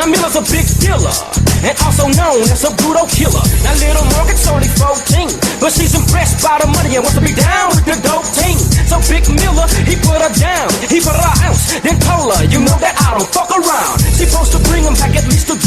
Now Miller's a big dealer, and also known as a brutal killer. Now little Margaret's only 14, but she's impressed by the money and wants to be down with the dope team. So Big Miller, he put her down, he put her out, then told her, you know that I don't fuck around. She supposed to bring him back at least $1,000,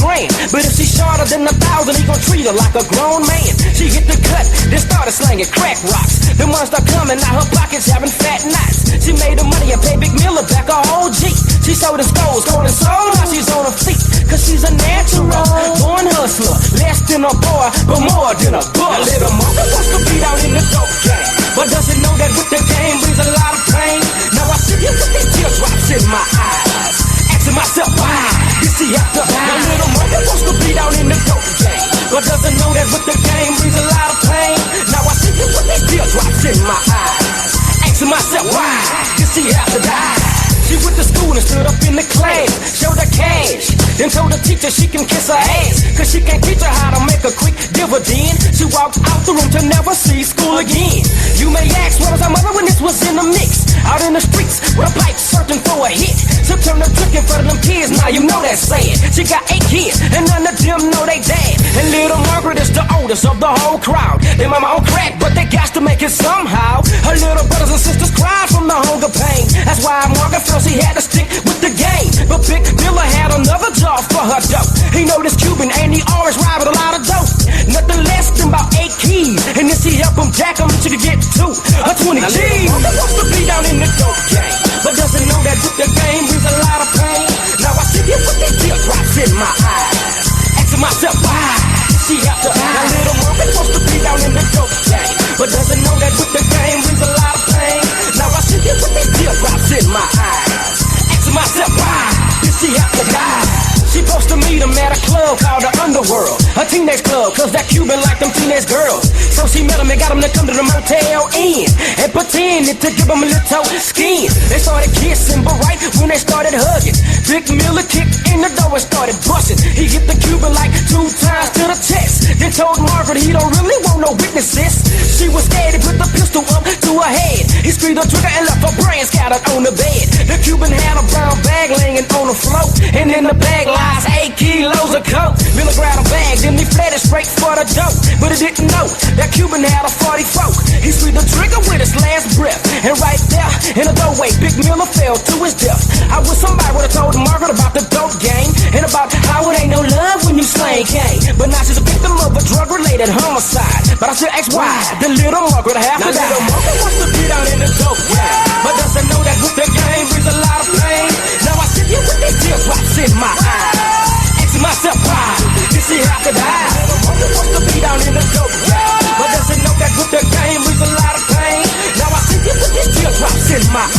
but if she's shorter than 1,000, he gon' treat her like a grown man. She hit the cut, then started slanging crack rocks. The months start coming, now her pockets having fat knots. She made the money and paid Big Miller back a whole G. She sold his gold and soul, now she's on her feet. Cause she's a natural, born hustler. Less than a boy, but more than a buzz. A little mother wants to be down in the dope game, but doesn't know that with the game brings a lot of pain. Now I see you with these teardrops in my eyes, asking myself why you see after. A little mother wants to be down in the dope game, but doesn't know that with the game brings a lot of pain. Now I see you with these teardrops in my eyes, asking myself why you see after die. She went to school and stood up in the class, showed her cash, then told the teacher she can kiss her ass, cause she can't teach her how to make a quick dividend. She walked out the room to never see school again. You may ask, where was her mother when this was in the mix? Out in the streets with a pipe searching for a hit. So turn the trick in front of them kids, now you know that's sad. She got 8 kids, and none of them know they dad. And little Margaret is the oldest of the whole crowd. They mama on crack, but they got to make it somehow. Her little brothers and sisters cried from the hunger pain. That's why Margaret felt she had to stick with the game. But Big Miller had another job for her dope. He know this Cuban and he always ride with a lot of dope. Nothing less than about 8 keys. And if she help him jack him, she could get 2 or 20 G's. Margaret wants to be down in the dope game, but doesn't know that with the game brings a lot of pain. Now I see you with these teardrops in my eyes, asking myself why she have to. Now little Margaret wants to be down in the dope game, but doesn't know that with the game brings a lot of pain. Now I see you with these teardrops in my eyes, asking myself why did she have to die? She supposed to meet him at a club called the Underworld, a teenage club, cause that Cuban like them teenage girls. So she met him and got him to come to the Motel Inn and pretended to give him a little skin. They started kissing, but right when they started hugging, Big Miller kicked in the door and started busting. He hit the Cuban like 2 times to the chest, then told Margaret he don't really want no witnesses. She was scared, he put the pistol up to her head. He screamed the trigger and left her brain scattered on the bed. The Cuban had a brown bag laying on the floor, and in the bag lies 8 kilos of coke. Miller grabbed a bag, then he fled it straight for the dope. But he didn't know that Cuban had a 44. He squeezed the trigger with his last breath, and right there in the doorway, Big Miller fell to his death. I wish somebody would have told Margaret about the dope game, and about how it ain't no love when you slang gang. But now she's a victim of a drug-related homicide. But I still ask why the little Margaret have to die. Little Margaret wants to be down in the dope game, but doesn't know that with the game brings a lot of pain. Now I sit here with these teardrops in my eyes, asking myself why did she have to die? Little Margaret wants to be down in the dope game, but doesn't know that with the game brings a lot of pain. Now I sit here with these teardrops in my eyes,